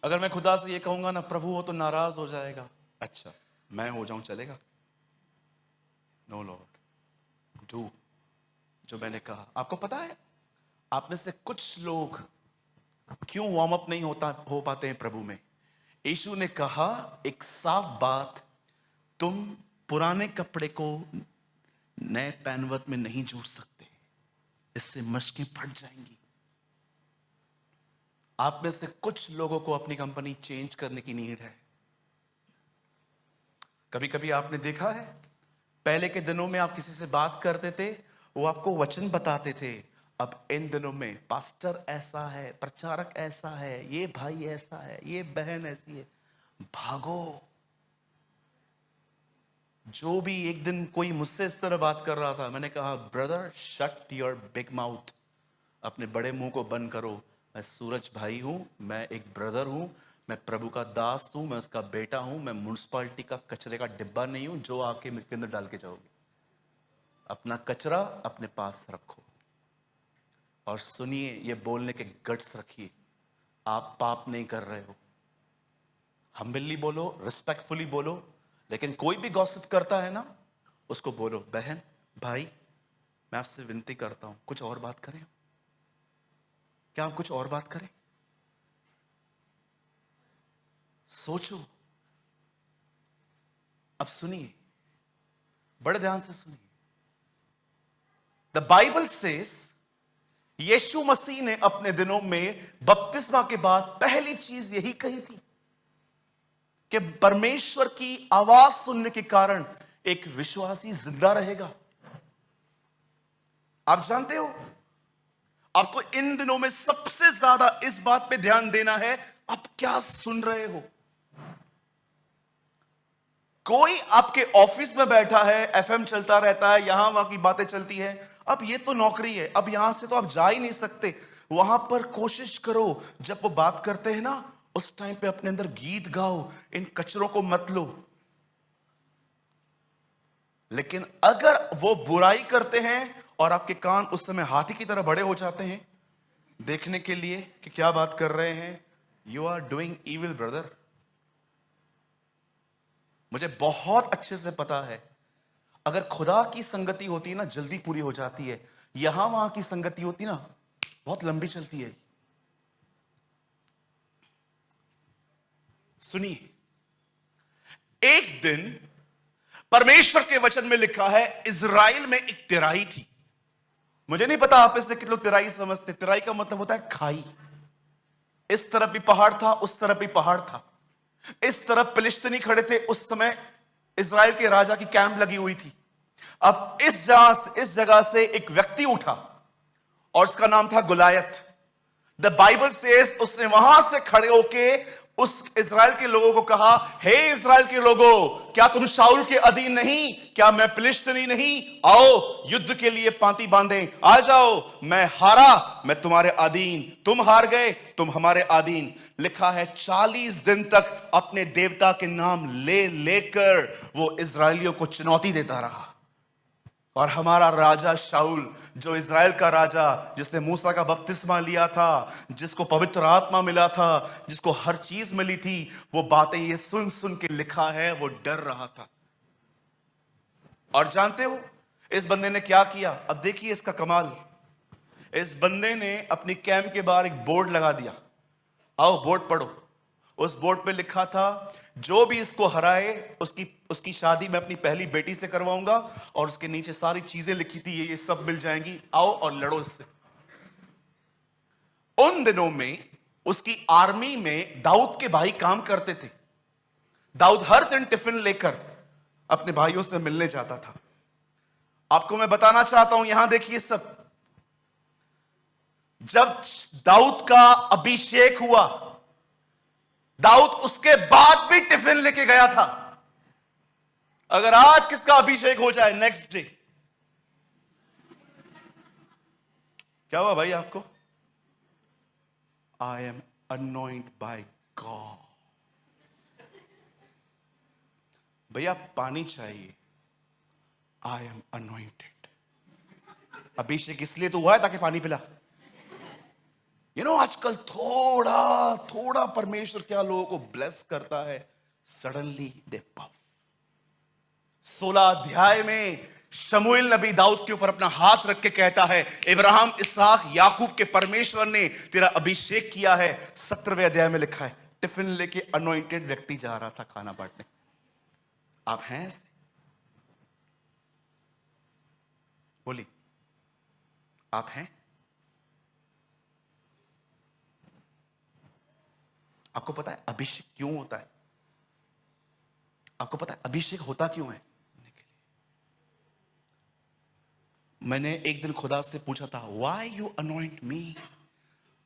अगर मैं खुदा से ये कहूंगा ना प्रभु वो तो नाराज हो जाएगा, अच्छा मैं हो जाऊं चलेगा? नो लॉर्ड, डू जो मैंने कहा। आपको पता है आप में से कुछ लोग क्यों वार्म अप नहीं हो पाते हैं प्रभु में? यीशु ने कहा एक साफ बात, तुम पुराने कपड़े को नए पैनवत में नहीं जोड़ सकते, इससे मशकें फट जाएंगी। आप में से कुछ लोगों को अपनी कंपनी चेंज करने की नीड है। कभी कभी आपने देखा है, पहले के दिनों में आप किसी से बात करते थे, वो आपको वचन बताते थे। अब इन दिनों में पास्टर ऐसा है, प्रचारक ऐसा है, ये भाई ऐसा है, ये बहन ऐसी है, भागो। जो भी एक दिन कोई मुझसे इस तरह बात कर रहा था, मैंने कहा brother shut your big mouth, अपने बड़े मुंह को बंद करो। मैं सूरज भाई हूं, मैं एक ब्रदर हूं, मैं प्रभु का दास हूं, मैं उसका बेटा हूं, मैं म्युनिसिपालिटी का कचरे का डिब्बा नहीं हूं जो आके मेरे अंदर डाल के जाओगे। अपना कचरा अपने पास रखो और सुनिए, ये बोलने के गट्स रखिए, आप पाप नहीं कर रहे हो। हम्बली बोलो, रिस्पेक्टफुली बोलो, लेकिन कोई भी गॉसिप करता है ना, उसको बोलो बहन भाई मैं आपसे विनती करता हूं कुछ और बात करें, क्या हम कुछ और बात करें? सोचो। अब सुनिए, बड़े ध्यान से सुनिए। द बाइबल सेज यीशु मसीह ने अपने दिनों में बपतिस्मा के बाद पहली चीज यही कही थी कि परमेश्वर की आवाज सुनने के कारण एक विश्वासी जिंदा रहेगा। आप जानते हो, आपको इन दिनों में सबसे ज्यादा इस बात पे ध्यान देना है आप क्या सुन रहे हो। कोई आपके ऑफिस में बैठा है, एफएम चलता रहता है, यहां वहां की बातें चलती है, अब ये तो नौकरी है, अब यहां से तो आप जा ही नहीं सकते। वहां पर कोशिश करो जब वो बात करते हैं ना, उस टाइम पे अपने अंदर गीत गाओ, इन कचरों को मत लो। लेकिन अगर वो बुराई करते हैं और आपके कान उस समय हाथी की तरह बड़े हो जाते हैं देखने के लिए कि क्या बात कर रहे हैं, you are doing evil brother. मुझे बहुत अच्छे से पता है, अगर खुदा की संगति होती है ना जल्दी पूरी हो जाती है, यहां वहां की संगति होती ना बहुत लंबी चलती है। सुनिए, एक दिन परमेश्वर के वचन में लिखा है इज़राइल में एक तिराई थी। मुझे नहीं पता आप इससे कितने लोग तिराई समझते। तिराई का मतलब होता है खाई। इस तरफ भी पहाड़ था, उस तरफ भी पहाड़ था। इस तरफ फिलिस्तीनी खड़े थे, उस समय इज़राइल के राजा की कैंप लगी हुई थी। अब इस जगह से एक व्यक्ति उठा और उसका नाम था गुलायत। द बाइबल सेज उसने वहां से खड़े होके उस इज़राइल के लोगों को कहा, हे इज़राइल के लोगों, क्या तुम शाऊल के अधीन नहीं? क्या मैं फिलिस्तीनी नहीं? आओ युद्ध के लिए पांति बांधें, आ जाओ। मैं हारा, मैं तुम्हारे अधीन, तुम हार गए, तुम हमारे अधीन। लिखा है 40 दिन तक अपने देवता के नाम ले लेकर वो इज़राइलियों को चुनौती देता रहा। और हमारा राजा शाऊल, जो इज़राइल का राजा, जिसने मूसा का बपतिस्मा लिया था, जिसको पवित्र आत्मा मिला था, जिसको हर चीज मिली थी, वो बातें ये सुन सुन के लिखा है वो डर रहा था। और जानते हो इस बंदे ने क्या किया? अब देखिए इसका कमाल। इस बंदे ने अपनी कैंप के बाहर एक बोर्ड लगा दिया, आओ बोर्ड पढ़ो। उस बोर्ड पे लिखा था, जो भी इसको हराए उसकी उसकी शादी मैं अपनी पहली बेटी से करवाऊंगा। और उसके नीचे सारी चीजें लिखी थी, ये सब मिल जाएंगी, आओ और लड़ो इससे। उन दिनों में उसकी आर्मी में दाऊद के भाई काम करते थे। दाऊद हर दिन टिफिन लेकर अपने भाइयों से मिलने जाता था। आपको मैं बताना चाहता हूं, यहां देखिए सब, जब दाऊद का अभिषेक हुआ, दाऊद उसके बाद भी टिफिन लेके गया था। अगर आज किसका अभिषेक हो जाए नेक्स्ट डे, क्या हुआ भाई आपको? I am anointed by God. भैया पानी चाहिए, आई एम अनॉइंटेड। अभिषेक इसलिए तो हुआ है ताकि पानी पिला। आजकल थोड़ा थोड़ा परमेश्वर क्या लोगों को ब्लेस करता है, सडनली दे पफ। 16 अध्याय में शमूएल नबी दाऊद के ऊपर अपना हाथ रख के कहता है, इब्राहिम, इसहाक, याकूब के परमेश्वर ने तेरा अभिषेक किया है। 17वें अध्याय में लिखा है, टिफिन लेके अनॉइंटेड व्यक्ति जा रहा था खाना बांटने। आप हैं ऐसे? बोली, आप हैं? आपको पता है अभिषेक क्यों होता है? आपको पता है अभिषेक होता क्यों है? मैंने एक दिन खुदा से पूछा था, वाई यू अनॉइंट मी?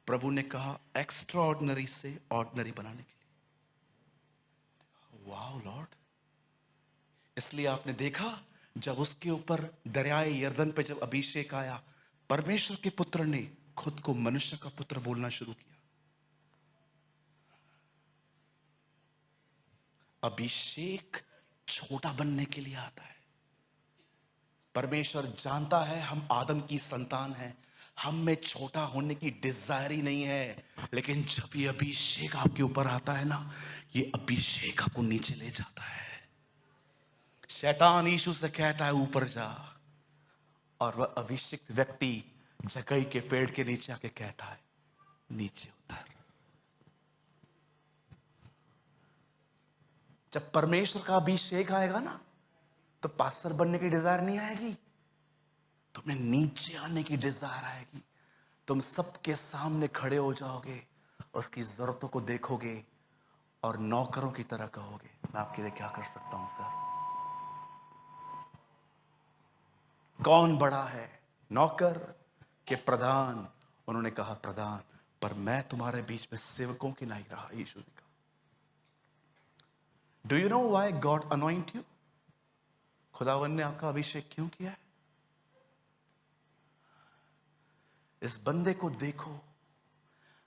प्रभु ने कहा, एक्स्ट्रा ऑर्डिनरी से ऑर्डिनरी बनाने के लिए। Wow Lord. इसलिए आपने देखा, जब उसके ऊपर दरियाए यरदन पे जब अभिषेक आया, परमेश्वर के पुत्र ने खुद को मनुष्य का पुत्र बोलना शुरू किया। अभिषेक छोटा बनने के लिए आता है। परमेश्वर जानता है हम आदम की संतान हैं, हम में छोटा होने की डिजायर ही नहीं है, लेकिन जब ये अभिषेक आपके ऊपर आता है ना, ये अभिषेक आपको नीचे ले जाता है। शैतान यीशु से कहता है ऊपर जा, और वह अभिषिक्त व्यक्ति जकई के पेड़ के नीचे आके कहता है नीचे उतर। जब परमेश्वर का अभिषेक आएगा ना, तो पास्टर बनने की डिजायर नहीं आएगी, तुम्हें नीचे आने की डिजायर आएगी। तुम सबके सामने खड़े हो जाओगे, उसकी जरूरतों को देखोगे और नौकरों की तरह कहोगे, मैं आपके लिए क्या कर सकता हूं सर? कौन बड़ा है, नौकर के प्रधान? उन्होंने कहा प्रधान, पर मैं तुम्हारे बीच में सेवकों की नहीं रहा। यीशु ने कहा, do you know why God anoint you? खुदावन ने आपका अभिषेक क्यों किया है? इस बंदे को देखो,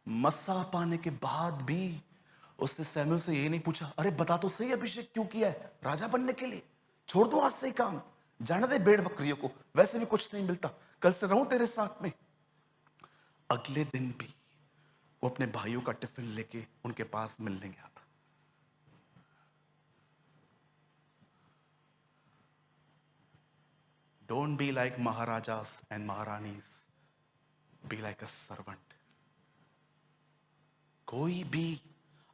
मसा पाने के बाद भी उसने सैमुअल से ये नहीं पूछा, अरे बता तो सही अभिषेक क्यों किया है? राजा बनने के लिए? छोड़ दो आज से ही काम, जाने दे भेड़ बकरियों को, वैसे भी कुछ नहीं मिलता, कल से रहूं तेरे साथ में। अगले दिन भी वो अपने भाइयों का टिफिन लेके उनके पास मिलने गया था। Don't be like maharajas and maharanis, be like a servant. कोई भी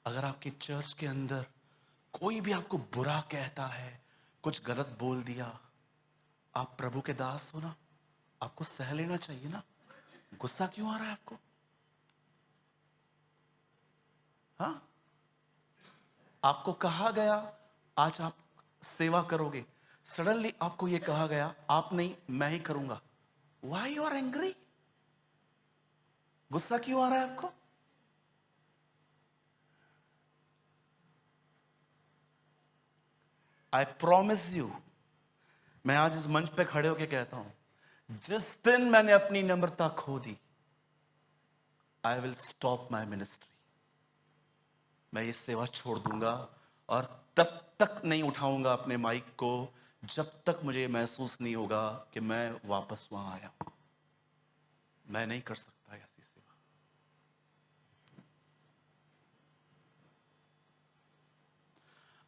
अगर आपके चर्च के अंदर कोई भी आपको बुरा कहता है, कुछ गलत बोल दिया, आप प्रभु के दास हो ना, आपको सह लेना चाहिए ना। गुस्सा क्यों आ रहा है आपको? हाँ, आपको कहा गया आज आप सेवा करोगे, सडनली आपको यह कहा गया आप नहीं मैं ही करूंगा। Why you are angry? गुस्सा क्यों आ रहा है आपको? आई प्रॉमिस यू, मैं आज इस मंच पे खड़े होकर कहता हूं, जिस दिन मैंने अपनी नम्रता खो दी, I will stop my ministry. मैं ये सेवा छोड़ दूंगा और तब तक नहीं उठाऊंगा अपने माइक को जब तक मुझे महसूस नहीं होगा कि मैं वापस वहां आया। मैं नहीं कर सकता ऐसी सेवा।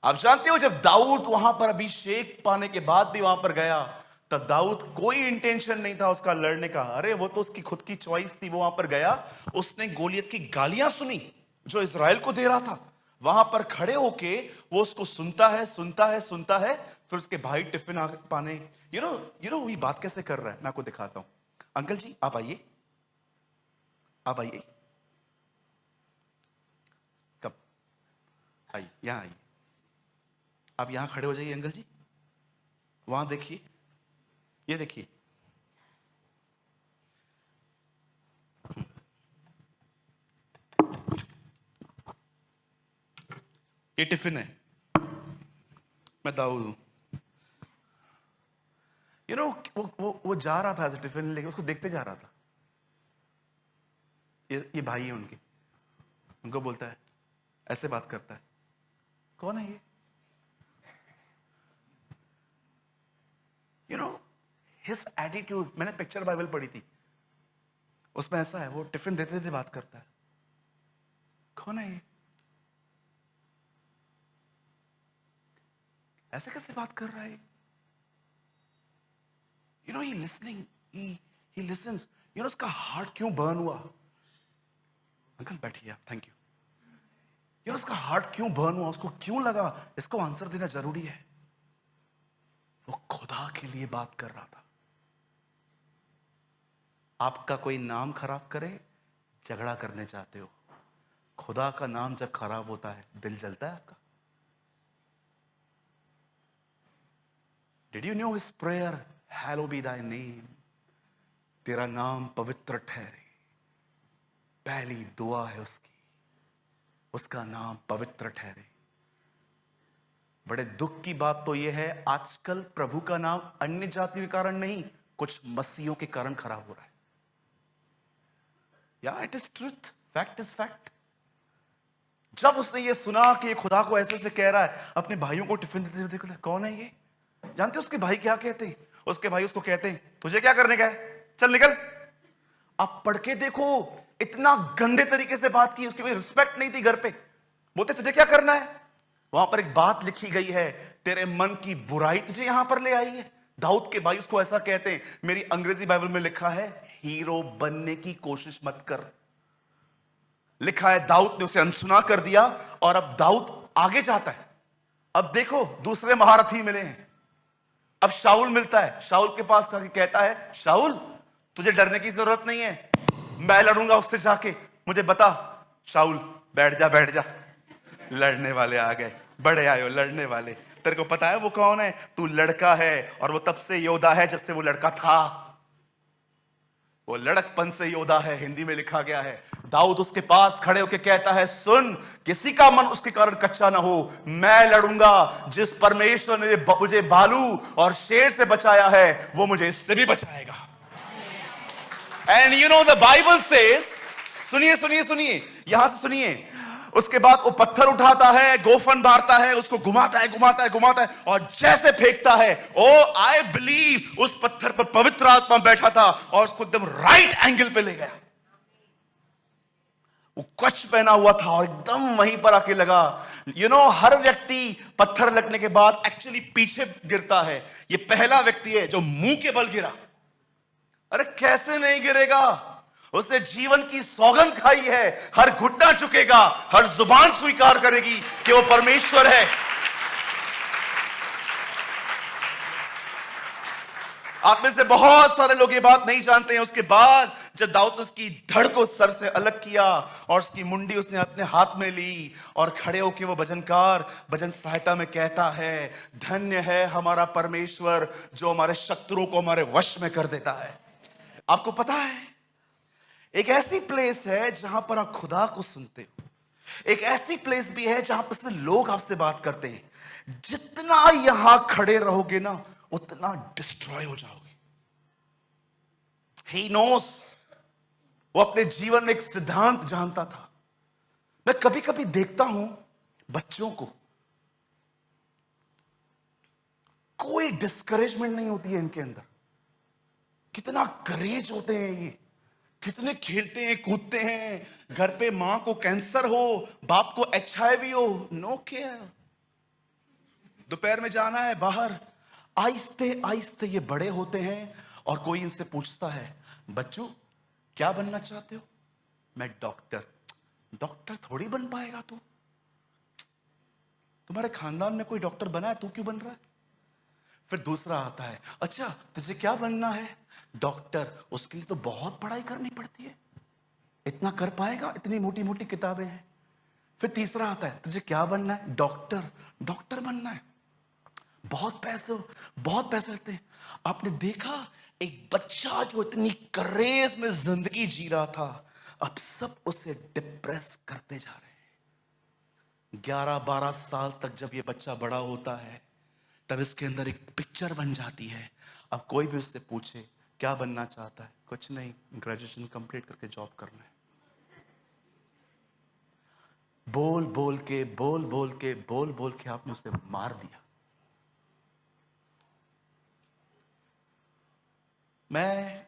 आप जानते हो, जब दाऊद वहां पर अभिषेक पाने के बाद भी वहां पर गया, तब दाऊद कोई इंटेंशन नहीं था उसका लड़ने का। अरे वो तो उसकी खुद की चॉइस थी, वो वहां पर गया, उसने गोलियत की गालियां सुनी जो इज़राइल को दे रहा था। वहां पर खड़े होके वो उसको सुनता है सुनता है सुनता है। फिर उसके भाई टिफिन पाने, यू नो ये बात कैसे कर रहा है, मैं आपको दिखाता हूं। अंकल जी आप आइए, आप आइए, कब आइए, यहां आइए, आप यहां खड़े हो जाइए। अंकल जी वहां देखिए, ये देखिए, ये टिफिन है, मैं दाऊद हूं। वो जा रहा था ऐसे टिफिन लेके, उसको देखते जा रहा था। ये भाई है उनके, उनको बोलता है, ऐसे बात करता है, कौन है ये? हिज एटीट्यूड, मैंने पिक्चर बाइबल पढ़ी थी, उसमें ऐसा है, वो टिफिन देते देते बात करता है। कौन है ये? ऐसे कैसे बात कर रहा है? You know, he listening, he lessons. You know, उसका हार्ट क्यों बर्न हुआ? अंकल बैठिए आप, थैंक यू। यू नो, उसका हार्ट क्यों बर्न हुआ, उसको क्यों लगा इसको आंसर देना जरूरी है? वो खुदा के लिए बात कर रहा था। आपका कोई नाम खराब करे, झगड़ा करने चाहते हो। खुदा का नाम जब खराब होता है, दिल जलता है आपका। Did you know his prayer, hello B Dai name, तेरा नाम पवित्र ठहरे। पहली दुआ है उसकी, उसका नाम पवित्र ठहरे। बड़े दुख की बात तो यह है, आजकल प्रभु का नाम अन्य जातियों के कारण नहीं, कुछ मसीहों के कारण खराब हो रहा है। या it is truth, fact is fact. जब उसने ये सुना कि ये खुदा को ऐसे से कह रहा है, अपने भाइयों को टिफिन देते हुए देखो, कौन है ये? जानते हो उसके भाई क्या कहते हैं? उसके भाई उसको कहते हैं, तुझे क्या करने का है, चल निकल। आप पढ़ के देखो, इतना गंदे तरीके से बात की, उसकी कोई रिस्पेक्ट नहीं थी घर पे। बोलते तुझे क्या करना है? वहां पर एक बात लिखी गई है, तेरे मन की बुराई तुझे यहां पर ले आई है। दाऊद के भाई उसको ऐसा कहते हैं। मेरी अंग्रेजी बाइबल में लिखा है, हीरो बनने की कोशिश मत कर। लिखा है दाऊद ने उसे अनसुना कर दिया, और अब दाऊद आगे जाता है। अब देखो दूसरे महारथी मिले हैं। अब शाऊल मिलता है, शाऊल के पास कहता है, शाऊल तुझे डरने की जरूरत नहीं है, मैं लड़ूंगा उससे जाके, मुझे बता। शाऊल बैठ जा बैठ जा, लड़ने वाले आ गए, बड़े आयो लड़ने वाले। तेरे को पता है वो कौन है? तू लड़का है, और वो तब से योद्धा है जब से वो लड़का था। वो लड़कपन से योद्धा है, हिंदी में लिखा गया है। दाऊद उसके पास खड़े होकर कहता है, सुन, किसी का मन उसके कारण कच्चा ना हो, मैं लड़ूंगा। जिस परमेश्वर ने मुझे भालू और शेर से बचाया है, वो मुझे इससे भी बचाएगा। And you know the Bible says, सुनिए सुनिए सुनिए, यहां से सुनिए। उसके बाद वो पत्थर उठाता है, गोफन मारता है, उसको घुमाता है घुमाता है घुमाता है, और जैसे फेंकता है, ओ आई बिलीव उस पत्थर पर पवित्र आत्मा बैठा था और उसको एकदम राइट एंगल पे ले गया। वो कच्छ पहना हुआ था और एकदम वहीं पर आके लगा। यू नो, हर व्यक्ति पत्थर लगने के बाद एक्चुअली पीछे गिरता है। ये पहला व्यक्ति है जो मुंह के बल गिरा। अरे कैसे नहीं गिरेगा? उसने जीवन की सौगंध खाई है, हर घुटना झुकेगा, हर जुबान स्वीकार करेगी कि वो परमेश्वर है। आप में से बहुत सारे लोग ये बात नहीं जानते हैं। उसके बाद जब दाऊद ने उसकी धड़ को सर से अलग किया और उसकी मुंडी उसने अपने हाथ में ली, और खड़े होकर वो भजनकार भजन सहायता में कहता है, धन्य है हमारा परमेश्वर जो हमारे शत्रुओं को हमारे वश में कर देता है। आपको पता है, एक ऐसी प्लेस है जहां पर आप खुदा को सुनते हो। एक ऐसी प्लेस भी है जहां पर से लोग आपसे बात करते हैं। जितना यहां खड़े रहोगे ना, उतना डिस्ट्रॉय हो जाओगे। He knows. वो अपने जीवन में एक सिद्धांत जानता था। मैं कभी कभी देखता हूं बच्चों को, कोई डिस्करेजमेंट नहीं होती है इनके अंदर। कितना करेज होते हैं ये, कितने खेलते हैं कूदते हैं। घर पे मां को कैंसर हो, बाप को HIV हो, नो केयर। दोपहर में जाना है बाहर, आहिस्ते आहिस्ते ये बड़े होते हैं। और कोई इनसे पूछता है, बच्चों क्या बनना चाहते हो? मैं डॉक्टर। डॉक्टर थोड़ी बन पाएगा तू, तुम्हारे खानदान में कोई डॉक्टर बना है, तू क्यों बन रहा है? फिर दूसरा आता है, अच्छा तुझे क्या बनना है? डॉक्टर। उसके लिए तो बहुत पढ़ाई करनी पड़ती है, इतना कर पाएगा? इतनी मोटी मोटी किताबें हैं। फिर तीसरा आता है, तुझे क्या बनना है? डॉक्टर। डॉक्टर बनना है, बहुत पैसे लगते हैं। आपने देखा एक बच्चा जो इतनी करेज में जिंदगी जी रहा था, अब सब उसे डिप्रेस करते जा रहे हैं। 11-12 साल तक जब ये बच्चा बड़ा होता है, तब इसके अंदर एक पिक्चर बन जाती है। अब कोई भी उससे पूछे क्या बनना चाहता है, कुछ नहीं, ग्रेजुएशन कंप्लीट करके जॉब करना है। बोल बोल के आपने उसे मार दिया। मैं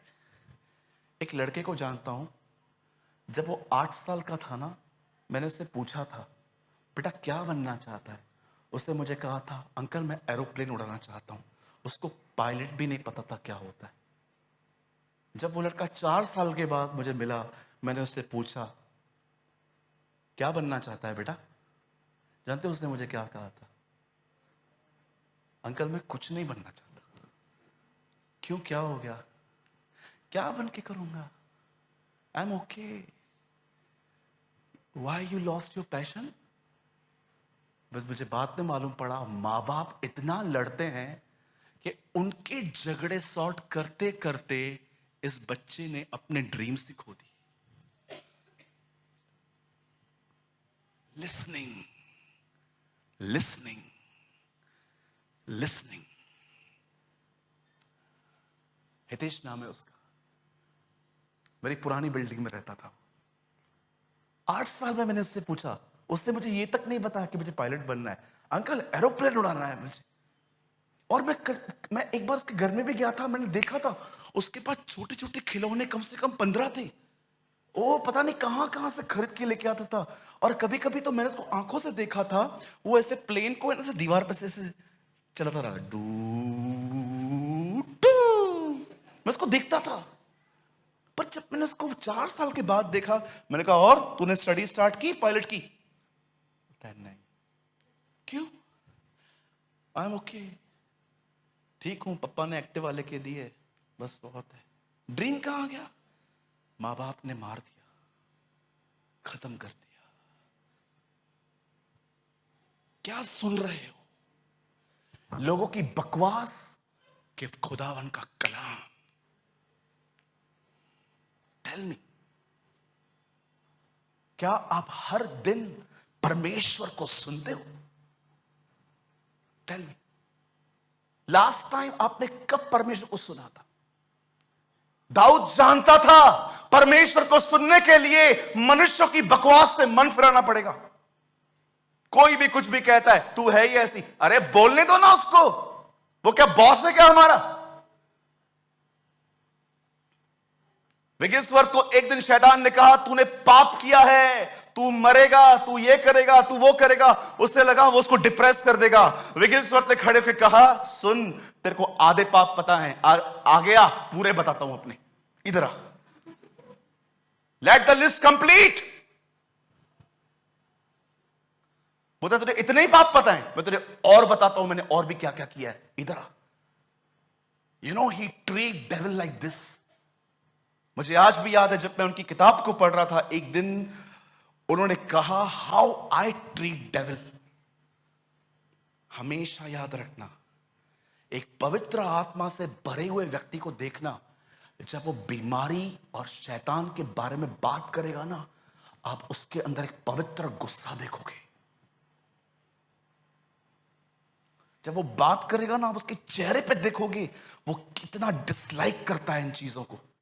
एक लड़के को जानता हूं, जब वो 8 साल का था ना, मैंने उससे पूछा था, बेटा क्या बनना चाहता है? उसने मुझे कहा था, अंकल मैं एरोप्लेन उड़ाना चाहता हूं। उसको पायलट भी नहीं पता था क्या होता है। जब वो लड़का 4 साल के बाद मुझे मिला, मैंने उससे पूछा, क्या बनना चाहता है बेटा? जानते हो उसने मुझे क्या कहा था? अंकल मैं कुछ नहीं बनना चाहता। क्यों, क्या हो गया? क्या बन के करूंगा? I am okay. Why you lost your passion? बस मुझे बाद में मालूम पड़ा, माँ बाप इतना लड़ते हैं कि उनके झगड़े सॉर्ट करते करते इस बच्चे ने अपने ड्रीम्स ही खो दी। Listening, listening, listening. हितेश नाम है उसका, मेरी पुरानी बिल्डिंग में रहता था। 8 साल में मैंने उससे पूछा, उसने मुझे ये तक नहीं बताया कि मुझे पायलट बनना है, अंकल एरोप्लेन उड़ाना है मुझे। और मैं एक बार उसके घर में भी गया था, मैंने देखा था उसके पास छोटे छोटे खिलौने कम से कम 15 थे। ओ पता नहीं कहां कहां से खरीद के लेके आता था। और कभी कभी तो मैंने उसको आंखों से देखा था, वो ऐसे प्लेन को ऐसे दीवार पे से चलाता रहा, डू टू। मैं उसको देखता था। पर जब मैंने उसको 4 साल के बाद देखा, मैंने कहा और तूने स्टडी स्टार्ट की पायलट की? नहीं। क्यों? आई एम ओके, ठीक हूं, पप्पा ने एक्टिव वाले के दिए, बस बहुत है। ड्रीम कहां गया? मां बाप ने मार दिया, खत्म कर दिया। क्या सुन रहे हो? लोगों की बकवास कि खुदावन का कलाम। टेल मी, क्या आप हर दिन परमेश्वर को सुनते हो? टेल मी, लास्ट टाइम आपने कब परमेश्वर को सुना था? दाऊद जानता था परमेश्वर को सुनने के लिए मनुष्यों की बकवास से मन फिराना पड़ेगा। कोई भी कुछ भी कहता है, तू है ही ऐसी, अरे बोलने दो ना उसको, वो क्या बॉस है क्या हमारा? विगेश्वर को एक दिन शैतान ने कहा, तूने पाप किया है, तू मरेगा, तू ये करेगा, तू वो करेगा। उससे लगा वो उसको डिप्रेस कर देगा। विगेश्वर ने खड़े होकर कहा, सुन तेरे को आधे पाप पता है, आगे आ, पूरे बताता हूं अपने, इधर आ, लेट द लिस्ट कंप्लीट। बोलता तुझे इतने ही पाप पता है, मैं तुझे और बताता हूं मैंने और भी क्या क्या किया है, इधर आ। You know he treat devil like this. मुझे आज भी याद है जब मैं उनकी किताब को पढ़ रहा था, एक दिन उन्होंने कहा, हाउ आई ट्रीट डेविल। हमेशा याद रखना, एक पवित्र आत्मा से भरे हुए व्यक्ति को देखना, जब वो बीमारी और शैतान के बारे में बात करेगा ना, आप उसके अंदर एक पवित्र गुस्सा देखोगे। जब वो बात करेगा ना, आप उसके चेहरे पे देखोगे वो कितना डिसलाइक करता है इन चीजों को।